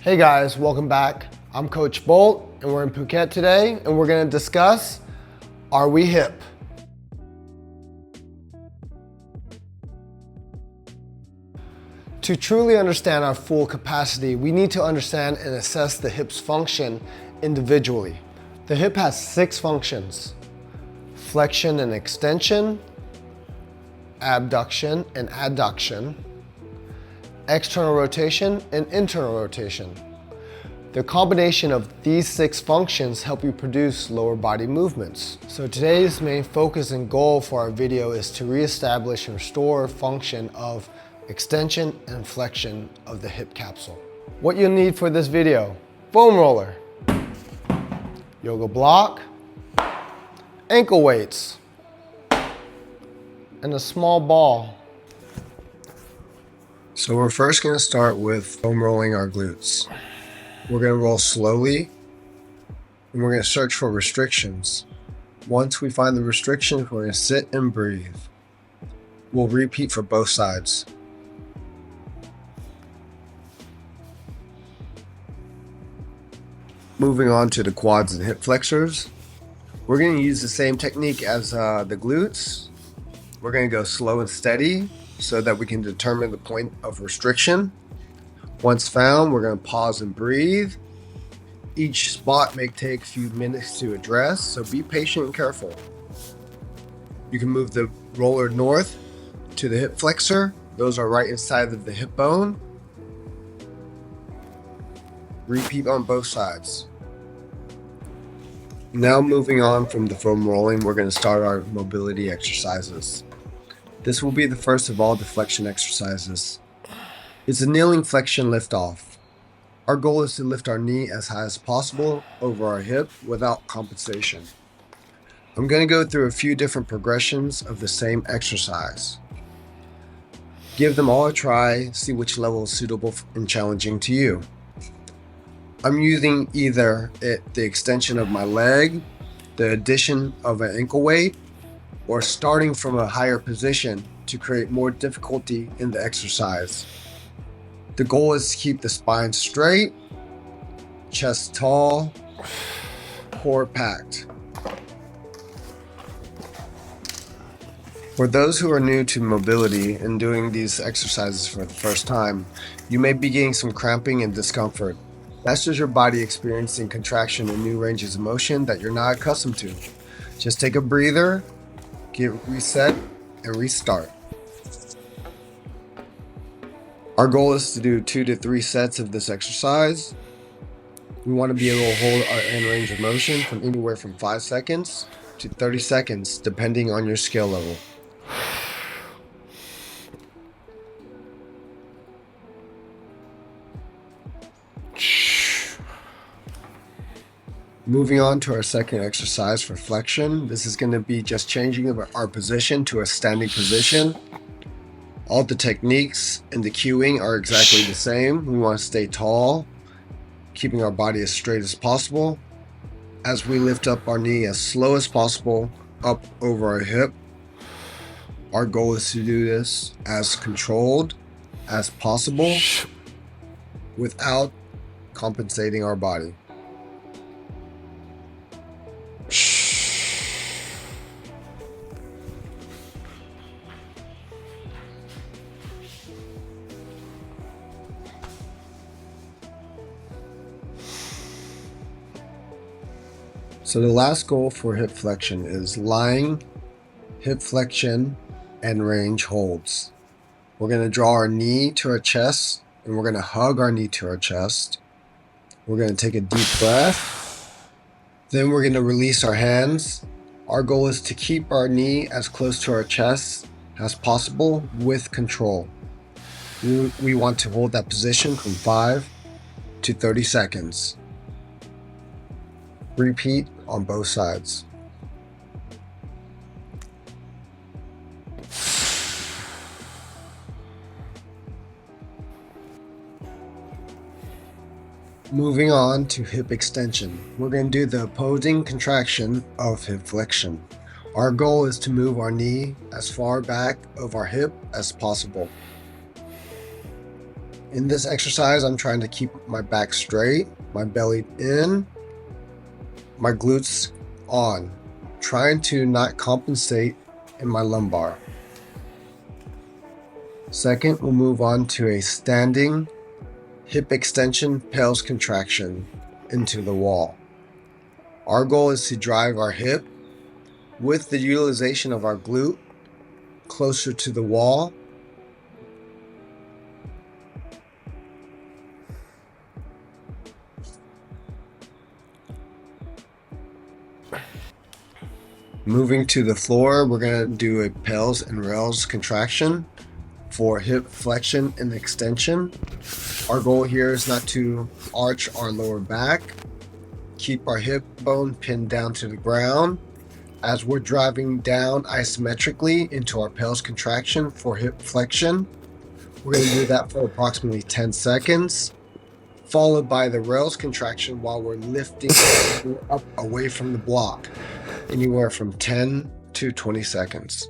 Hey guys, welcome back. I'm Coach Bolt and we're in Phuket today and we're going to discuss, are we hip? To truly understand our full capacity, we need to understand and assess the hip's function individually. The hip has 6 functions: flexion and extension, abduction and adduction, external rotation and internal rotation. The combination of these 6 functions help you produce lower body movements. So today's main focus and goal for our video is to reestablish and restore function of extension and flexion of the hip capsule. What you'll need for this video: foam roller, yoga block, ankle weights, and a small ball. So we're first going to start with foam rolling our glutes. We're going to roll slowly and we're going to search for restrictions. Once we find the restrictions, we're going to sit and breathe. We'll repeat for both sides. Moving on to the quads and hip flexors. We're going to use the same technique as the glutes. We're going to go slow and steady so that we can determine the point of restriction. Once found, we're going to pause and breathe. Each spot may take a few minutes to address, so be patient and careful. You can move the roller north to the hip flexor. Those are right inside of the hip bone. Repeat on both sides. Now moving on from the foam rolling, we're going to start our mobility exercises. This will be the first of all the flexion exercises. It's a kneeling flexion lift off. Our goal is to lift our knee as high as possible over our hip without compensation. I'm going to go through a few different progressions of the same exercise. Give them all a try, see which level is suitable and challenging to you. I'm using either the extension of my leg, the addition of an ankle weight, or starting from a higher position to create more difficulty in the exercise. The goal is to keep the spine straight, chest tall, core packed. For those who are new to mobility and doing these exercises for the first time, you may be getting some cramping and discomfort. That's just your body experiencing contraction and new ranges of motion that you're not accustomed to. Just take a breather, get reset, and restart. Our goal is to do 2 to 3 sets of this exercise. We want to be able to hold our end range of motion from anywhere from 5 seconds to 30 seconds, depending on your skill level. Moving on to our second exercise for flexion. This is going to be just changing our position to a standing position. All the techniques and the cueing are exactly the same. We want to stay tall, keeping our body as straight as possible. As we lift up our knee as slow as possible up over our hip, our goal is to do this as controlled as possible without compensating our body. So the last goal for hip flexion is lying, hip flexion, and range holds. We're going to draw our knee to our chest and we're going to hug our knee to our chest. We're going to take a deep breath. Then we're going to release our hands. Our goal is to keep our knee as close to our chest as possible with control. We want to hold that position from 5 to 30 seconds. Repeat on both sides. Moving on to hip extension. We're going to do the opposing contraction of hip flexion. Our goal is to move our knee as far back of our hip as possible. In this exercise, I'm trying to keep my back straight, my belly in, my glutes on, trying to not compensate in my lumbar. Second, we'll move on to a standing hip extension pelvis contraction into the wall. Our goal is to drive our hip with the utilization of our glute closer to the wall. Moving to the floor, we're going to do a pelvis and rails contraction for hip flexion and extension. Our goal here is not to arch our lower back. Keep our hip bone pinned down to the ground as we're driving down isometrically into our pelvis contraction for hip flexion. We're going to do that for approximately 10 seconds, followed by the rails contraction while we're lifting up away from the block, anywhere from 10 to 20 seconds.